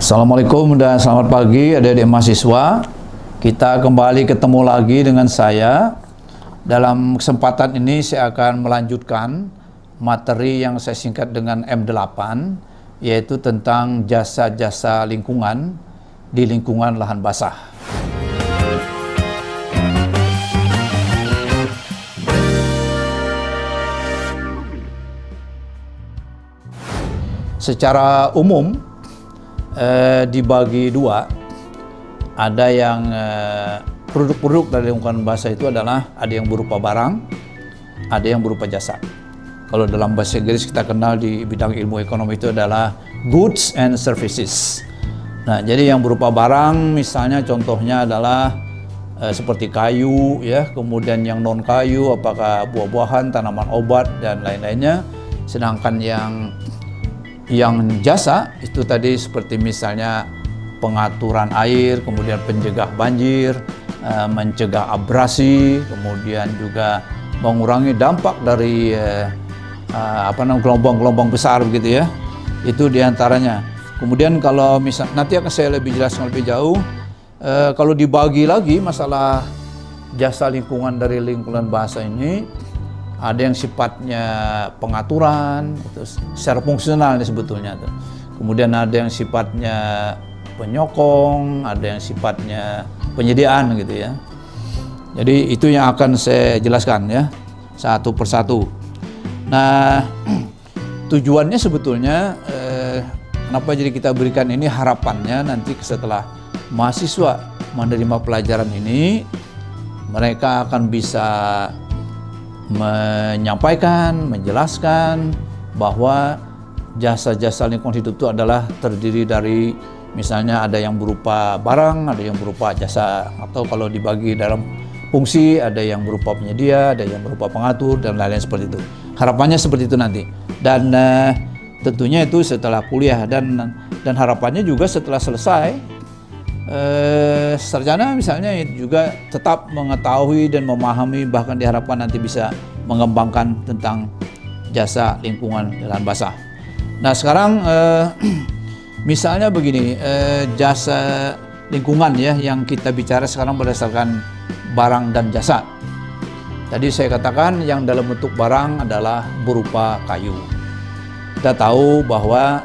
Assalamualaikum dan selamat pagi adik-adik mahasiswa. Kita kembali ketemu lagi dengan saya. Dalam kesempatan ini saya akan melanjutkan materi yang saya singkat dengan M8, yaitu tentang jasa-jasa lingkungan di lingkungan lahan basah. Secara umum dibagi dua. Ada yang produk-produk dari lingkungan basah itu adalah ada yang berupa barang, ada yang berupa jasa. Kalau dalam bahasa Inggris kita kenal di bidang ilmu ekonomi itu adalah goods and services. Nah, jadi yang berupa barang misalnya contohnya adalah seperti kayu ya, kemudian yang non kayu apakah buah-buahan, tanaman obat dan lain-lainnya. Sedangkan yang jasa itu tadi seperti misalnya pengaturan air, kemudian pencegah banjir, mencegah abrasi, kemudian juga mengurangi dampak dari gelombang-gelombang besar begitu ya. Itu diantaranya. Kemudian kalau misal nanti akan saya lebih jelaskan lebih jauh. Kalau dibagi lagi masalah jasa lingkungan dari lingkungan basah ini, ada yang sifatnya pengaturan, itu secara fungsional sebetulnya. Kemudian ada yang sifatnya penyokong, ada yang sifatnya penyediaan gitu ya. Jadi itu yang akan saya jelaskan ya, satu persatu. Nah, tujuannya sebetulnya kenapa jadi kita berikan ini, harapannya nanti setelah mahasiswa menerima pelajaran ini, mereka akan bisa menyampaikan, menjelaskan bahwa jasa-jasa lingkungan hidup itu adalah terdiri dari misalnya ada yang berupa barang, ada yang berupa jasa, atau kalau dibagi dalam fungsi ada yang berupa penyedia, ada yang berupa pengatur dan lain-lain seperti itu. Harapannya seperti itu nanti. Dan tentunya itu setelah kuliah dan harapannya juga setelah selesai sarjana misalnya juga tetap mengetahui dan memahami, bahkan diharapkan nanti bisa mengembangkan tentang jasa lingkungan lahan basah. Nah sekarang misalnya begini, jasa lingkungan ya yang kita bicara sekarang berdasarkan barang dan jasa. Tadi saya katakan yang dalam bentuk barang adalah berupa kayu. Kita tahu bahwa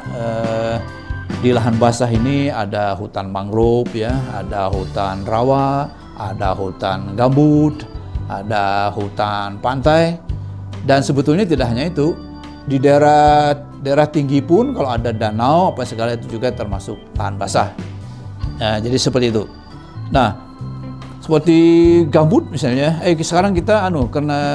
di lahan basah ini ada hutan mangrove ya, ada hutan rawa, ada hutan gambut, ada hutan pantai, dan sebetulnya tidak hanya itu, di daerah tinggi pun kalau ada danau apa segala itu juga termasuk lahan basah. Nah, jadi seperti itu. Nah, seperti gambut misalnya, sekarang kita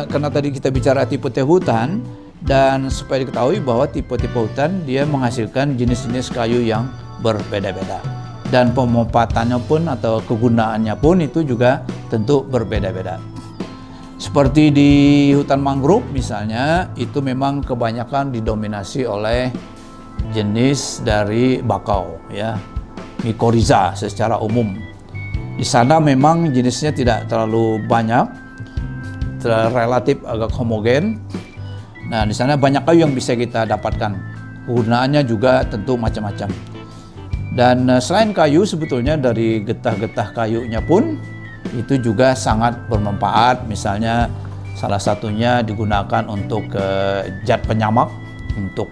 karena tadi kita bicara tipe-tipe hutan. Dan supaya diketahui bahwa tipe-tipe hutan dia menghasilkan jenis-jenis kayu yang berbeda-beda. Dan pemanfaatannya pun atau kegunaannya pun itu juga tentu berbeda-beda. Seperti di hutan mangrove misalnya, itu memang kebanyakan didominasi oleh jenis dari bakau ya, mycorrhiza secara umum. Di sana memang jenisnya tidak terlalu banyak, relatif agak homogen. Nah, di sana banyak kayu yang bisa kita dapatkan. Kegunaannya juga tentu macam-macam. Dan selain kayu, sebetulnya dari getah-getah kayunya pun itu juga sangat bermanfaat. Misalnya salah satunya digunakan untuk zat penyamak, untuk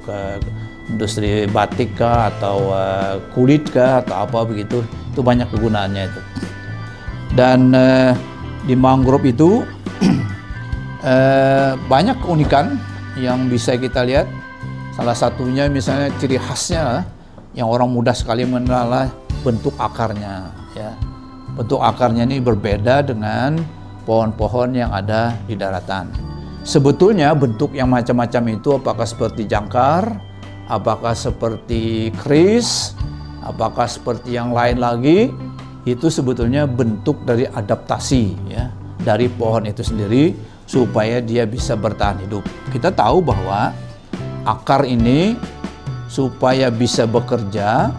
industri batik kah, atau kulit kah, atau apa begitu. Itu banyak kegunaannya itu. Dan di mangrove itu banyak keunikan yang bisa kita lihat. Salah satunya misalnya ciri khasnya yang orang mudah sekali mengenal bentuk akarnya ya. Bentuk akarnya ini berbeda dengan pohon-pohon yang ada di daratan. Sebetulnya bentuk yang macam-macam itu apakah seperti jangkar, apakah seperti keris, apakah seperti yang lain lagi, itu sebetulnya bentuk dari adaptasi ya dari pohon itu sendiri supaya dia bisa bertahan hidup. Kita tahu bahwa akar ini supaya bisa bekerja,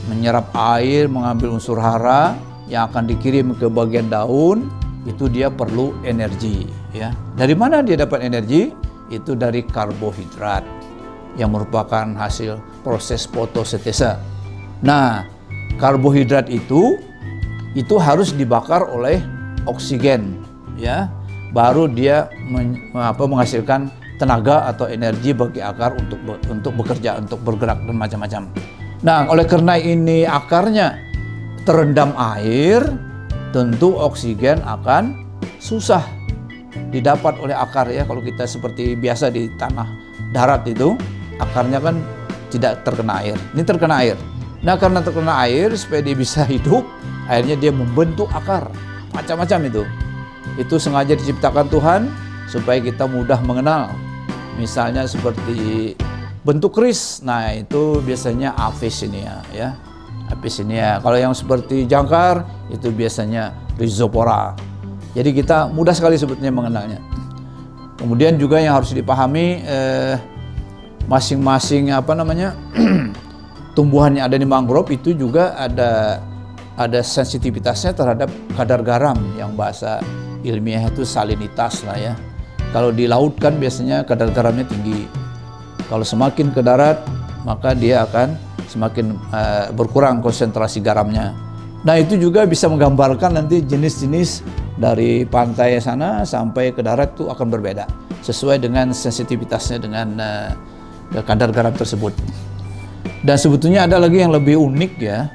menyerap air, mengambil unsur hara yang akan dikirim ke bagian daun, itu dia perlu energi ya. Dari mana dia dapat energi? Itu dari karbohidrat yang merupakan hasil proses fotosintesa. Nah, karbohidrat itu harus dibakar oleh oksigen, ya. Baru dia menghasilkan tenaga atau energi bagi akar untuk bekerja, untuk bergerak dan macam-macam. Nah, oleh karena ini akarnya terendam air, tentu oksigen akan susah didapat oleh akar, ya. Kalau kita seperti biasa di tanah darat itu, akarnya kan tidak terkena air. Ini terkena air. Nah, karena terkena air, supaya dia bisa hidup, akhirnya dia membentuk akar. Macam-macam itu. Itu sengaja diciptakan Tuhan supaya kita mudah mengenal. Misalnya seperti bentuk keris. Nah, itu biasanya Avicennia, ya. Avicennia. Kalau yang seperti jangkar, itu biasanya Rhizopora. Jadi kita mudah sekali sebetulnya mengenalnya. Kemudian juga yang harus dipahami, masing-masing tumbuhan yang ada di mangrove itu juga ada sensitivitasnya terhadap kadar garam, yang bahasa ilmiah itu salinitas lah, ya. Kalau di laut kan biasanya kadar garamnya tinggi. Kalau semakin ke darat, maka dia akan semakin berkurang konsentrasi garamnya. Nah, itu juga bisa menggambarkan nanti jenis-jenis dari pantai sana sampai ke darat itu akan berbeda sesuai dengan sensitivitasnya dengan kadar garam tersebut. Dan sebetulnya ada lagi yang lebih unik, ya,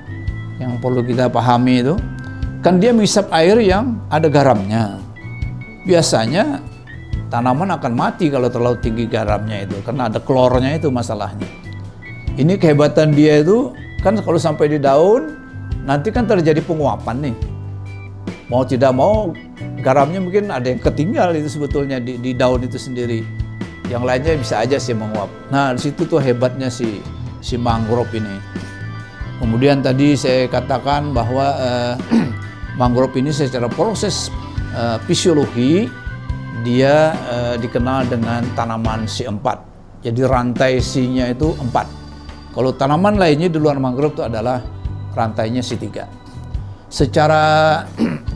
yang perlu kita pahami itu, kan dia menghisap air yang ada garamnya. Biasanya tanaman akan mati kalau terlalu tinggi garamnya itu, karena ada klornya itu masalahnya. Ini kehebatan dia itu, kan kalau sampai di daun, nanti kan terjadi penguapan nih. Mau tidak mau, garamnya mungkin ada yang ketinggal itu sebetulnya di daun itu sendiri. Yang lainnya bisa aja sih menguap. Nah, di situ tuh hebatnya si mangrove ini. Kemudian tadi saya katakan bahwa mangrove ini secara proses fisiologi dia dikenal dengan tanaman C4. Jadi rantai C-nya itu 4. Kalau tanaman lainnya di luar mangrove itu adalah rantainya C3. Secara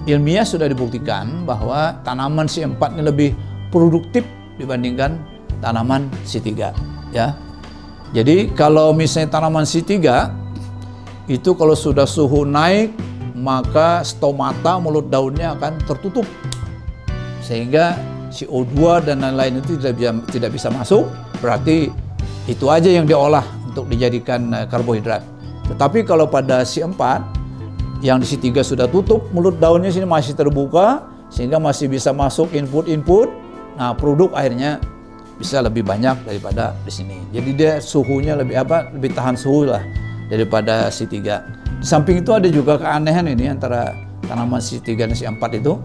ilmiah sudah dibuktikan bahwa tanaman C4 ini lebih produktif dibandingkan tanaman C3, ya. Jadi kalau misalnya tanaman C3 itu kalau sudah suhu naik, maka stomata mulut daunnya akan tertutup sehingga CO2 dan lain-lain itu tidak bisa masuk. Berarti itu aja yang diolah untuk dijadikan karbohidrat. Tetapi kalau pada C4 yang di C3 sudah tutup, mulut daunnya sini masih terbuka sehingga masih bisa masuk input. Nah, produk akhirnya bisa lebih banyak daripada di sini. Jadi dia suhunya lebih tahan suhu lah daripada C3. Di samping itu ada juga keanehan ini antara tanaman C3 dan C4 itu.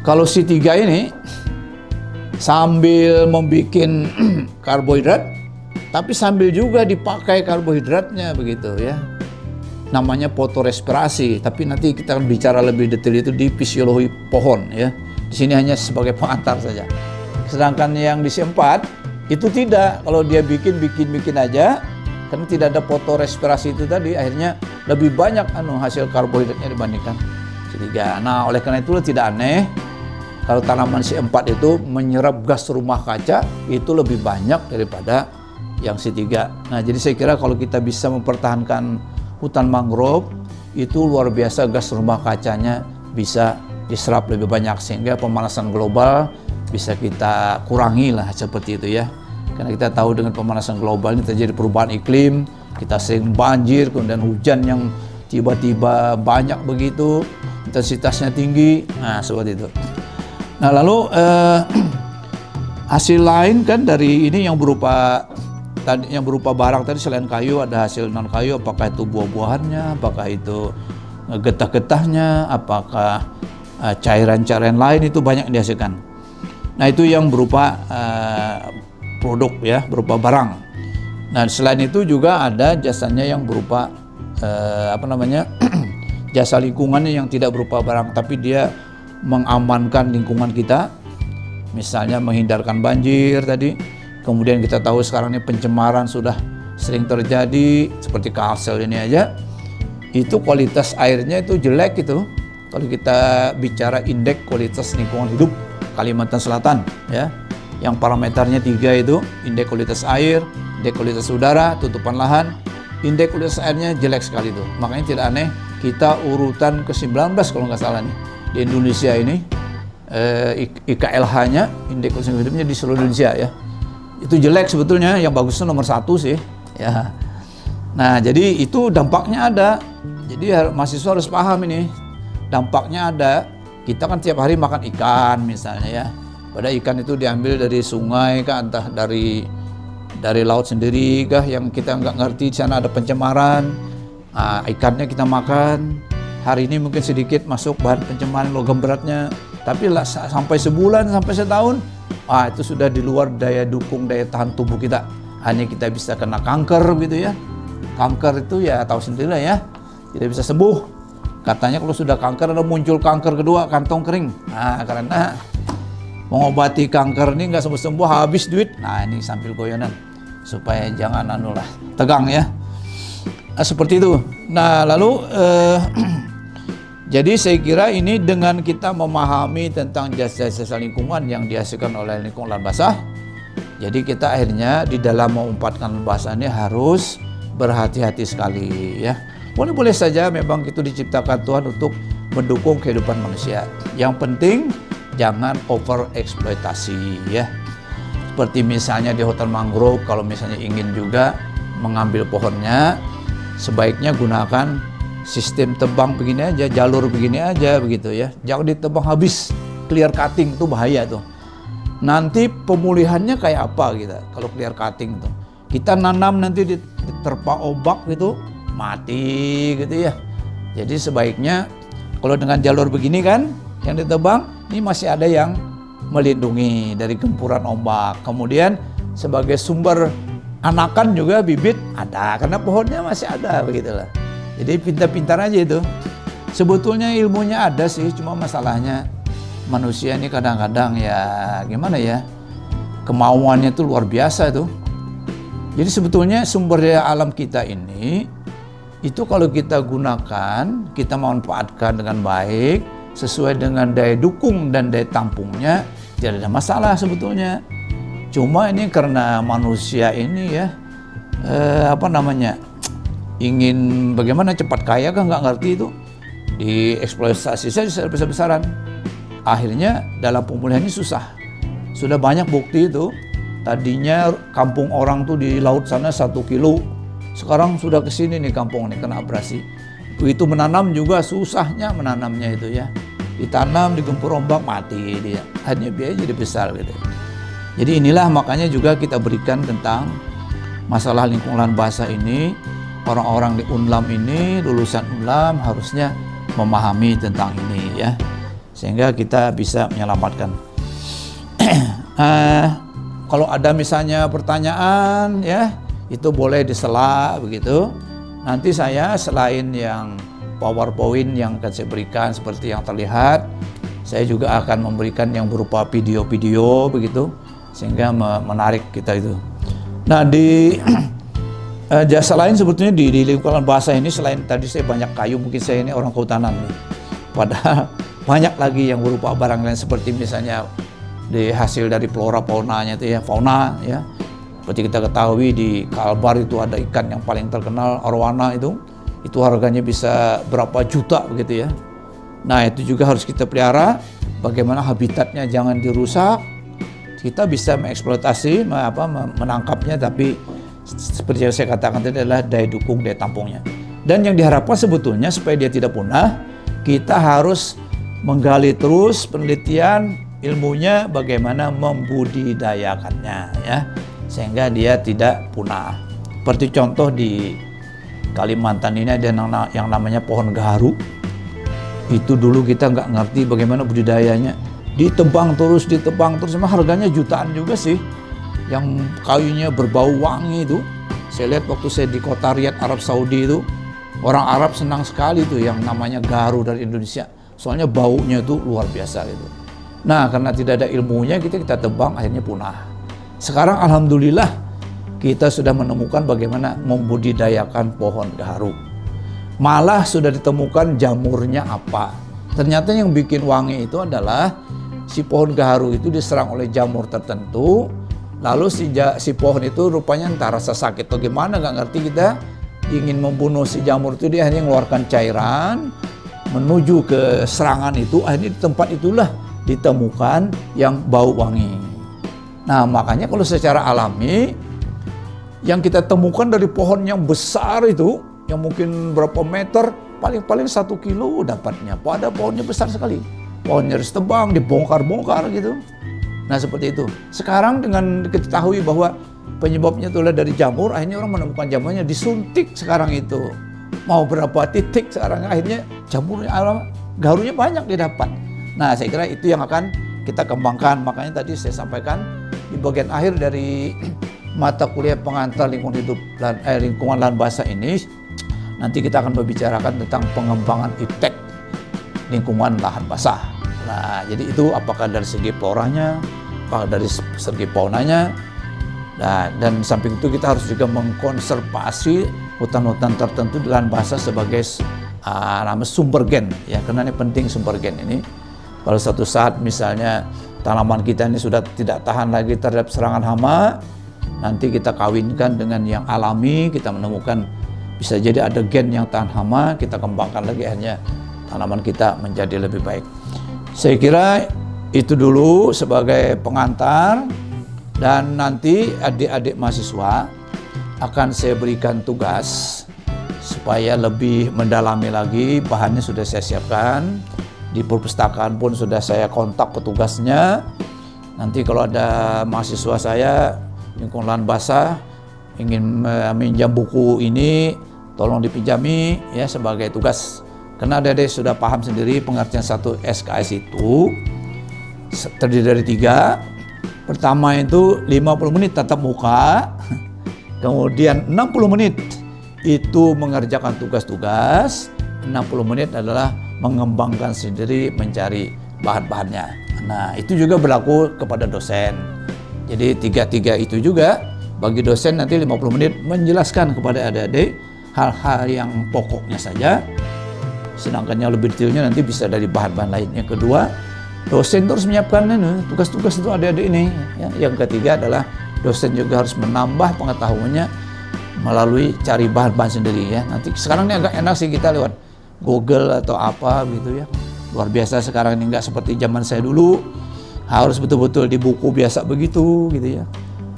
Kalau C3 ini sambil membuat karbohidrat, tapi sambil juga dipakai karbohidratnya begitu, ya. Namanya fotorespirasi, tapi nanti kita akan bicara lebih detail itu di fisiologi pohon, ya. Di sini hanya sebagai pengantar saja. Sedangkan yang di C4 itu tidak, kalau dia bikin aja, karena tidak ada fotorespirasi itu tadi, akhirnya lebih banyak hasil karbohidratnya dibandingkan C3. Nah, oleh karena itu tidak aneh kalau tanaman C4 itu menyerap gas rumah kaca itu lebih banyak daripada yang C3. Nah, jadi saya kira kalau kita bisa mempertahankan hutan mangrove itu luar biasa, gas rumah kacanya bisa diserap lebih banyak sehingga pemanasan global bisa kita kurangi lah seperti itu, ya. Karena kita tahu dengan pemanasan global ini terjadi perubahan iklim, kita sering banjir, kemudian hujan yang tiba-tiba banyak begitu, intensitasnya tinggi, nah seperti itu. Nah, lalu hasil lain kan dari ini yang berupa barang tadi selain kayu ada hasil non kayu, apakah itu buah-buahannya, apakah itu getah-getahnya, apakah cairan-cairan lain, itu banyak yang dihasilkan. Nah, itu yang berupa produk, ya, berupa barang. Nah, selain itu juga ada jasanya yang berupa jasa lingkungannya yang tidak berupa barang, tapi dia mengamankan lingkungan kita. Misalnya menghindarkan banjir tadi. Kemudian kita tahu sekarang ini pencemaran sudah sering terjadi, seperti Kalsel ini aja. Itu kualitas airnya itu jelek itu. Kalau kita bicara indeks kualitas lingkungan hidup Kalimantan Selatan, ya, yang parameternya 3 itu, indeks kualitas air, indeks kualitas udara, tutupan lahan, indeks kualitas airnya jelek sekali tuh. Makanya tidak aneh kita urutan ke-19 kalau nggak salah nih di Indonesia ini, IKLH-nya, indeks kualitas hidupnya di seluruh Indonesia ya. Itu jelek sebetulnya, yang bagusnya nomor 1 sih ya. Nah, jadi itu dampaknya ada. Jadi mahasiswa harus paham ini, dampaknya ada. Kita kan tiap hari makan ikan misalnya ya. Padahal ikan itu diambil dari sungai kah, entah dari laut sendiri kah, yang kita nggak ngerti di sana ada pencemaran. Nah, ikannya kita makan. Hari ini mungkin sedikit masuk bahan pencemaran logam beratnya, tapi sampai sebulan, sampai setahun, itu sudah di luar daya dukung, daya tahan tubuh kita. Hanya kita bisa kena kanker gitu ya. Kanker itu ya tahu sendirilah ya, tidak bisa sembuh. Katanya kalau sudah kanker ada muncul kanker kedua, kantong kering. Nah, karena mengobati kanker ini nggak sembuh-sembuh, habis duit. Nah, ini sambil goyonan supaya jangan tegang ya. Nah, seperti itu. Nah, lalu jadi saya kira ini dengan kita memahami tentang jasa-jasa lingkungan yang dihasilkan oleh lingkungan lahan basah, jadi kita akhirnya di dalam mengumpatkan bahasa ini harus berhati-hati sekali ya. Boleh-boleh saja memang itu diciptakan Tuhan untuk mendukung kehidupan manusia. Yang penting jangan over eksploitasi ya. Seperti misalnya di hutan mangrove, kalau misalnya ingin juga mengambil pohonnya, sebaiknya gunakan sistem tebang begini aja, jalur begini aja begitu ya. Jangan ditebang habis, clear cutting itu bahaya tuh. Nanti pemulihannya kayak apa gitu kalau clear cutting tuh. Kita nanam nanti diterpa ombak gitu, mati gitu ya. Jadi sebaiknya kalau dengan jalur begini kan yang ditebang, ini masih ada yang melindungi dari gempuran ombak. Kemudian sebagai sumber anakan juga bibit ada, karena pohonnya masih ada begitulah. Jadi pintar-pintar aja itu. Sebetulnya ilmunya ada sih, cuma masalahnya manusia ini kadang-kadang ya gimana ya, kemauannya itu luar biasa tuh. Jadi sebetulnya sumber daya alam kita ini, itu kalau kita gunakan, kita manfaatkan dengan baik, sesuai dengan daya dukung dan daya tampungnya, tidak ada masalah sebetulnya. Cuma ini karena manusia ini ya, ingin bagaimana cepat kaya kan nggak ngerti itu, dieksploitasi saja besar-besaran. Akhirnya dalam pemulihannya susah. Sudah banyak bukti itu. Tadinya kampung orang tuh di laut sana 1 kilo, sekarang sudah kesini nih kampung nih kena abrasi. Begitu menanam juga susahnya menanamnya itu ya. Ditanam, digempur ombak, mati dia. Akhirnya biaya jadi besar gitu. Jadi inilah makanya juga kita berikan tentang masalah lingkungan basah ini. Orang-orang di Unlam ini, lulusan Unlam harusnya memahami tentang ini ya. Sehingga kita bisa menyelamatkan. Kalau ada misalnya pertanyaan ya, itu boleh disela begitu. Nanti saya selain yang PowerPoint yang akan saya berikan seperti yang terlihat, saya juga akan memberikan yang berupa video-video begitu, sehingga menarik kita itu. Nah, di jasa lain sebetulnya di lingkungan bahasa ini, selain tadi saya banyak kayu, mungkin saya ini orang kehutanan nih. Padahal banyak lagi yang berupa barang lain seperti misalnya di hasil dari flora faunanya itu ya, fauna ya. Seperti kita ketahui di Kalbar itu ada ikan yang paling terkenal, arwana itu harganya bisa berapa juta begitu ya. Nah, itu juga harus kita pelihara, bagaimana habitatnya jangan dirusak. Kita bisa mengeksploitasi, menangkapnya, tapi seperti yang saya katakan tadi adalah daya dukung, daya tampungnya. Dan yang diharapkan sebetulnya supaya dia tidak punah, kita harus menggali terus penelitian ilmunya bagaimana membudidayakannya ya, sehingga dia tidak punah. Seperti contoh di Kalimantan ini ada yang namanya pohon gaharu. Itu dulu kita nggak ngerti bagaimana budidayanya. Ditebang terus, emang harganya jutaan juga sih. Yang kayunya berbau wangi itu. Saya lihat waktu saya di kota Riyadh, Arab Saudi itu, orang Arab senang sekali tuh yang namanya gaharu dari Indonesia. Soalnya baunya itu luar biasa gitu. Nah, karena tidak ada ilmunya, kita tebang, akhirnya punah. Sekarang alhamdulillah kita sudah menemukan bagaimana membudidayakan pohon gaharu. Malah sudah ditemukan jamurnya apa. Ternyata yang bikin wangi itu adalah si pohon gaharu itu diserang oleh jamur tertentu. Lalu si pohon itu rupanya entah rasa sakit atau gimana, nggak ngerti kita. ingin membunuh si jamur itu, dia hanya mengeluarkan cairan menuju ke serangan itu. Akhirnya di tempat itulah ditemukan yang bau wangi. Nah, makanya kalau secara alami yang kita temukan dari pohon yang besar itu, yang mungkin berapa meter, paling-paling 1 kilo dapatnya. Pada pohonnya besar sekali, pohonnya harus tebang, dibongkar-bongkar gitu. Nah, seperti itu. Sekarang dengan diketahui bahwa penyebabnya itu adalah dari jamur, akhirnya orang menemukan jamurnya, disuntik sekarang itu. Mau berapa titik sekarang, akhirnya jamurnya, garunya banyak didapat. Nah, saya kira itu yang akan kita kembangkan. Makanya tadi saya sampaikan di bagian akhir dari mata kuliah pengantar lingkungan lahan basah ini, nanti kita akan membicarakan tentang pengembangan iptek lingkungan lahan basah. Nah, jadi itu apakah dari segi floranya, apakah dari segi faunanya. Nah, dan samping itu kita harus juga mengkonservasi hutan-hutan tertentu di lahan basah sebagai nama sumber gen, ya, karena ini penting sumber gen ini. Kalau suatu saat misalnya tanaman kita ini sudah tidak tahan lagi terhadap serangan hama, nanti kita kawinkan dengan yang alami, kita menemukan bisa jadi ada gen yang tahan hama, kita kembangkan lagi, akhirnya tanaman kita menjadi lebih baik. Saya kira itu dulu sebagai pengantar, dan nanti adik-adik mahasiswa akan saya berikan tugas supaya lebih mendalami lagi. Bahannya sudah saya siapkan, di perpustakaan pun sudah saya kontak petugasnya. Nanti kalau ada mahasiswa saya lingkungan lahan basah ingin meminjam buku ini, tolong dipinjami ya sebagai tugas. Karena adik-adik sudah paham sendiri pengertian satu SKS itu terdiri dari 3. Pertama itu 50 menit tatap muka, kemudian 60 menit itu mengerjakan tugas-tugas, 60 menit adalah mengembangkan sendiri, mencari bahan-bahannya. Nah, itu juga berlaku kepada dosen. Jadi 3 itu juga bagi dosen, nanti 50 menit menjelaskan kepada adik-adik hal-hal yang pokoknya saja. Sedangkan yang lebih detailnya nanti bisa dari bahan-bahan lain. Yang kedua, dosen terus menyiapkan tugas-tugas itu adik-adik ini. Ya. Yang ketiga adalah dosen juga harus menambah pengetahuannya melalui cari bahan-bahan sendiri ya. Nanti sekarang ini agak enak sih kita lewat Google atau apa gitu ya. Luar biasa sekarang ini, nggak seperti zaman saya dulu. Harus betul-betul di buku biasa begitu gitu ya.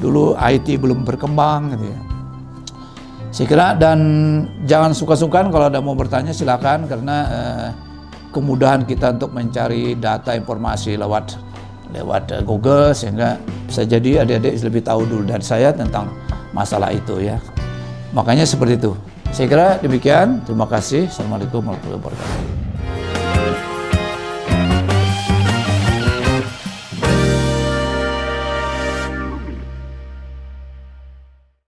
Dulu IT belum berkembang gitu ya. Saya kira, dan jangan sungkan-sungkan kalau ada mau bertanya silakan, karena kemudahan kita untuk mencari data informasi lewat Google, sehingga bisa jadi adik-adik lebih tahu dulu dari saya tentang masalah itu ya. Makanya seperti itu. Saya kira demikian. Terima kasih. Assalamualaikum warahmatullahi wabarakatuh.